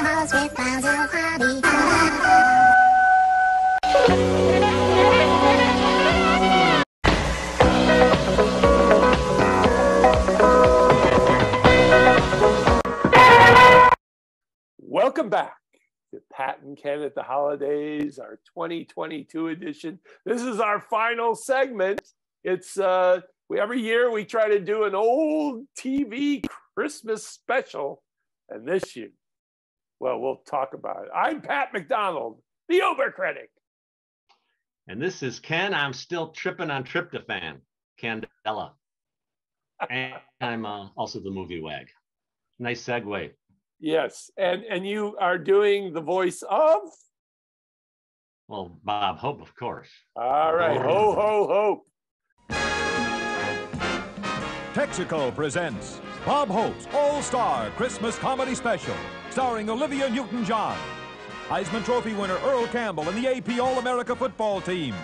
house with piles of hobby. Welcome back to Pat and Ken at the Holidays, our 2022 edition. This is our final segment. It's every year we try to do an old TV Christmas special, and this year, well, we'll talk about it. I'm Pat McDonald, the Uber critic. And this is Ken. I'm still tripping on tryptophan, Candela. And I'm also the movie wag. Nice segue. Yes, and you are doing the voice of? Well, Bob Hope, of course. All right, ho, ho, hope. Texaco presents Bob Hope's All-Star Christmas Comedy Special, starring Olivia Newton-John, Heisman Trophy winner Earl Campbell and the AP All-America football team,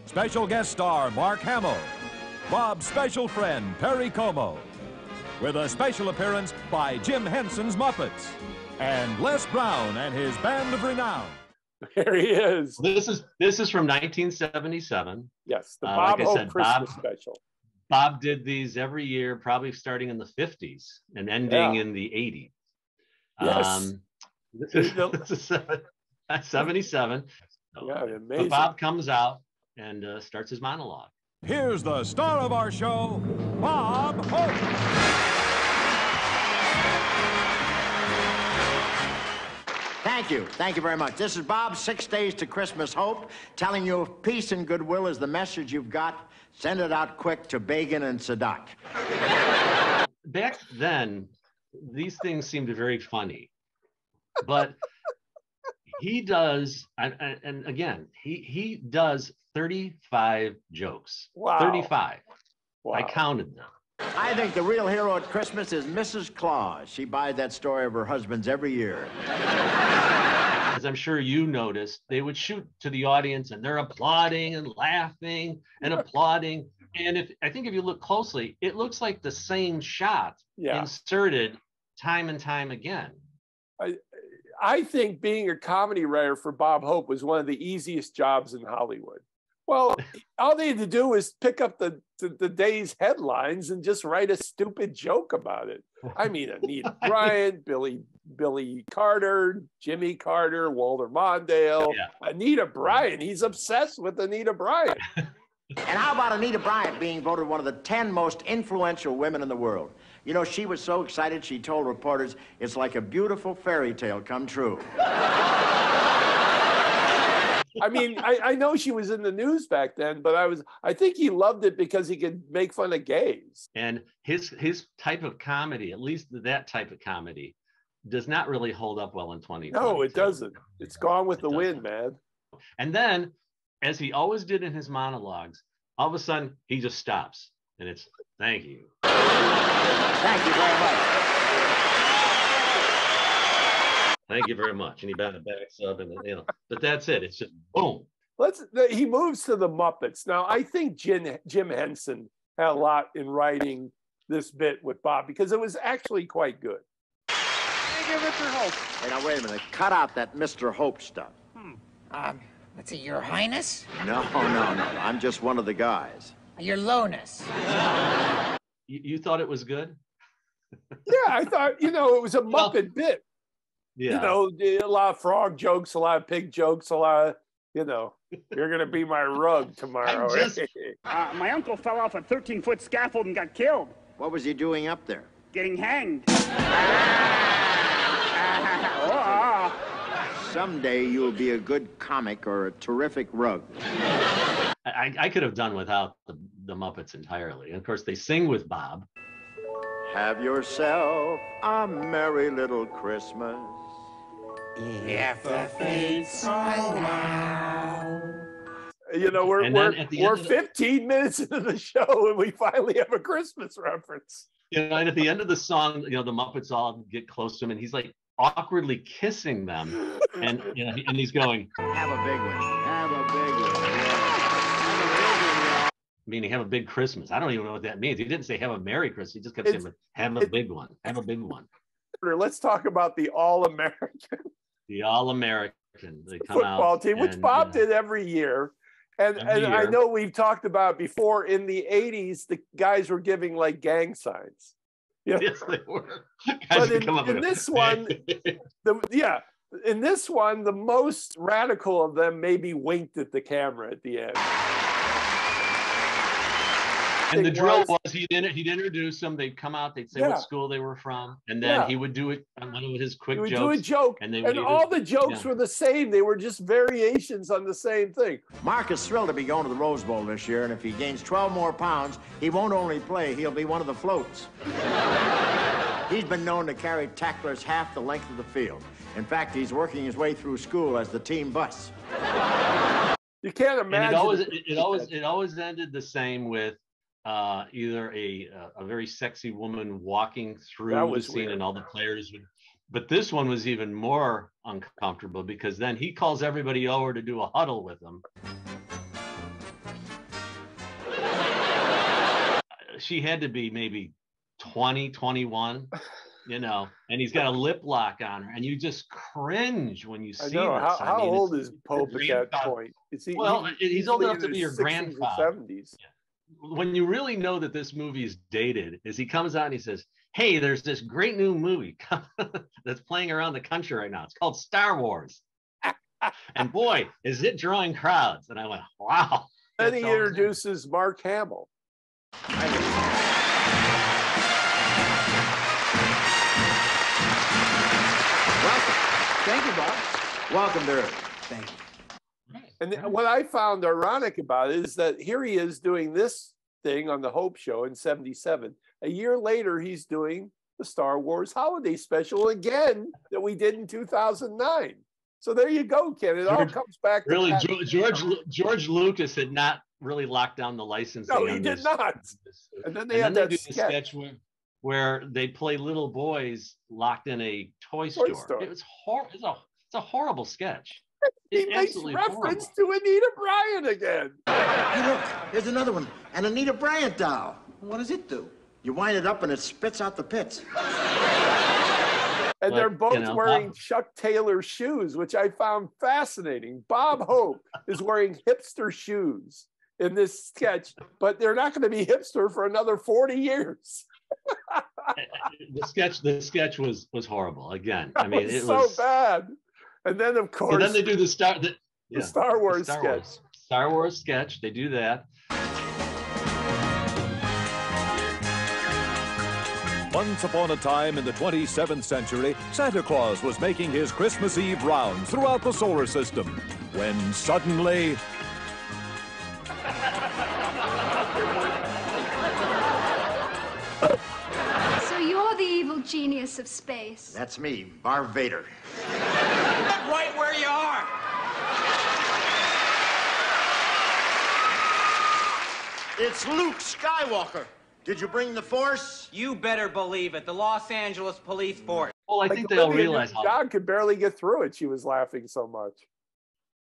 special guest star Mark Hamill, Bob's special friend Perry Como, with a special appearance by Jim Henson's Muppets, and Les Brown and his band of renown. There he is. This is from 1977. Yes, the Bob like I Hope said, Christmas special. Bob did these every year, probably starting in the 50s and ending in the 80s. Yes. This is 77. Yeah, So amazing. Bob comes out and starts his monologue. Here's the star of our show, Bob Hope. Thank you. Thank you very much. This is Bob's 6 Days to Christmas Hope, telling you if peace and goodwill is the message you've got, send it out quick to Begin and Sadat. Back then, these things seemed very funny, but he does, and again, he does 35 jokes. Wow. 35. Wow. I counted them. I think the real hero at Christmas is Mrs. Claus. She buys that story of her husband's every year. As I'm sure you noticed, they would shoot to the audience and they're applauding and laughing and applauding. And I think if you look closely, it looks like the same shot inserted time and time again. I think being a comedy writer for Bob Hope was one of the easiest jobs in Hollywood. Well, all they had to do was pick up the day's headlines and just write a stupid joke about it. I mean, Anita Bryant, Billy Carter, Jimmy Carter, Walter Mondale, Anita Bryant. He's obsessed with Anita Bryant. And how about Anita Bryant being voted one of the 10 most influential women in the world? You know, she was so excited she told reporters, it's like a beautiful fairy tale come true. I mean, I know she was in the news back then, but I think he loved it because he could make fun of gays. And his type of comedy, at least that type of comedy, does not really hold up well in 2020. No, it doesn't. It's gone with the wind, man. And then, as he always did in his monologues, all of a sudden he just stops, and it's thank you. Thank you very much. Thank you very much. And he backs up, and but that's it. It's just boom. He moves to the Muppets. Now, I think Jim Henson had a lot in writing this bit with Bob because it was actually quite good. Thank you, Mr. Hope. Hey, now, wait a minute. Cut out that Mr. Hope stuff. Let's see, Your Highness? No. I'm just one of the guys. Your Lowness. You thought it was good? Yeah, I thought, it was a Muppet bit. Yeah. A lot of frog jokes, a lot of pig jokes, a lot of, you're going to be my rug tomorrow. My uncle fell off a 13-foot scaffold and got killed. What was he doing up there? Getting hanged. Someday you'll be a good comic or a terrific rug. I could have done without the Muppets entirely. And of course, they sing with Bob. Have yourself a merry little Christmas. If the fates allow. We're 15 minutes into the show and we finally have a Christmas reference. And at the end of the song, the Muppets all get close to him and he's like awkwardly kissing them. And and he's going, have a big one. Have a big one. Meaning have a big Christmas. I don't even know what that means. He didn't say have a Merry Christmas. He just kept saying have a big one. Have a big one. Let's talk about the All-American. The All-American. They come football out team, which Bob did every year. And I know we've talked about before, in the 80s, the guys were giving like gang signs. Yeah. Yes, they were. But in this one, in this one, the most radical of them maybe winked at the camera at the end. And the drill was he'd introduce them. They'd come out. They'd say what school they were from, and then he would do it on one of his quick jokes. He would do a joke, and all the jokes were the same. They were just variations on the same thing. Mark is thrilled to be going to the Rose Bowl this year, and if he gains 12 more pounds, he won't only play, he'll be one of the floats. He's been known to carry tacklers half the length of the field. In fact, he's working his way through school as the team bus. You can't imagine. And it always ended the same with either a very sexy woman walking through the scene, weird. And all the players would. But this one was even more uncomfortable because then he calls everybody over to do a huddle with him. She had to be maybe 20, 21, you know, and he's got a lip lock on her, and you just cringe when you see this. How old is Pope at that point? Is he, he's old enough to be your 60s grandfather. 70s. Yeah. When you really know that this movie is dated is he comes out and he says, hey, there's this great new movie that's playing around the country right now. It's called Star Wars. And boy, is it drawing crowds. And I went, wow. Then he introduces Mark Hamill. Welcome. Thank you, Bob. Welcome to Earth. Thank you. And what I found ironic about it is that here he is doing this thing on the Hope Show in '77. A year later, he's doing the Star Wars Holiday Special again that we did in 2009. So there you go, Ken. It all comes back. Really, George Lucas had not really locked down the licensing. No, he did not. And then they had that sketch where they play little boys locked in a toy store. It was it's a horrible sketch. He makes reference to Anita Bryant again. Hey, look, here's another one. An Anita Bryant doll. What does it do? You wind it up and it spits out the pits. And they're both wearing Chuck Taylor shoes, which I found fascinating. Bob Hope is wearing hipster shoes in this sketch, but they're not going to be hipster for another 40 years. The sketch was horrible. Again, I mean, it was so bad. And then, of course, then they do the Star Wars sketch. Star Wars sketch. They do that. Once upon a time in the 27th century, Santa Claus was making his Christmas Eve rounds throughout the solar system, when suddenly... So you're the evil genius of space. That's me, Darth Vader. Right where you are. It's Luke Skywalker. Did you bring the Force? You better believe it. The Los Angeles Police Force. Well, I think they'll realize how. John could barely get through it. She was laughing so much.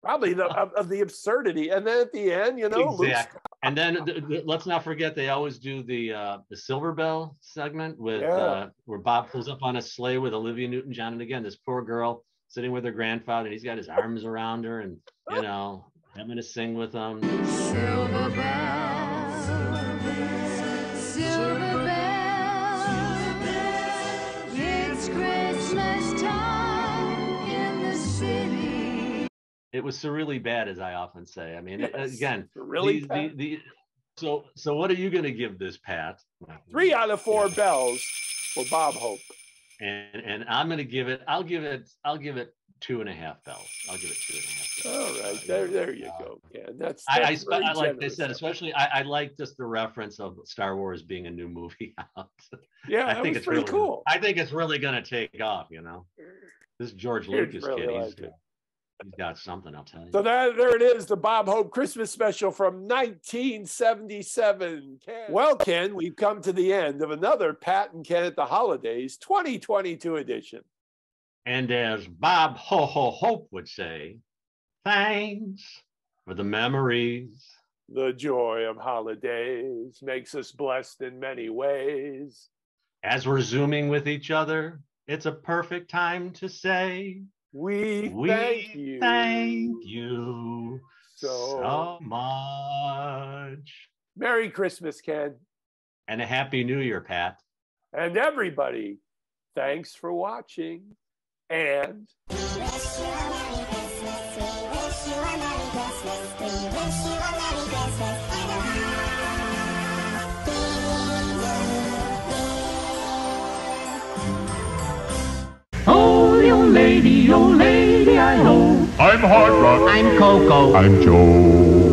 Probably of the absurdity. And then at the end, you know, exactly. And then let's not forget they always do the Silver Bell segment with where Bob pulls up on a sleigh with Olivia Newton-John, and again, this poor girl sitting with her grandfather, and he's got his arms around her, and you know, having to sing with them. Silver Bell, Silver Bell, it's Christmas time in the city. It was surreally bad, as I often say. I mean, again, really so what are you going to give this, Pat? 3 out of 4 bells for Bob Hope. And I'm going to give it. I'll give it 2.5 bells. I'll give it 2.5 bells. All right, there you go. Yeah, that's I like I said, especially I like just the reference of Star Wars being a new movie out. Yeah, I think it's pretty really cool. I think it's really going to take off. You know, this George Lucas really kid, he's got something. I'll tell you. So there it is, the Bob Hope Christmas special from 1977. Well, Ken, we've come to the end of another Pat and Ken at the Holidays 2022 edition. And as Bob Hope would say, thanks for the memories. The joy of holidays makes us blessed in many ways. As we're Zooming with each other it's a perfect time to say we thank you so much. Merry Christmas, Ken. And a Happy New Year, Pat. And everybody, thanks for watching. And We wish you a Merry Christmas. We wish you a Merry Christmas. We wish you a Merry Christmas and a Happy New Year. Oh, lady, I know. I'm Hard Rock. I'm Coco. I'm Joe.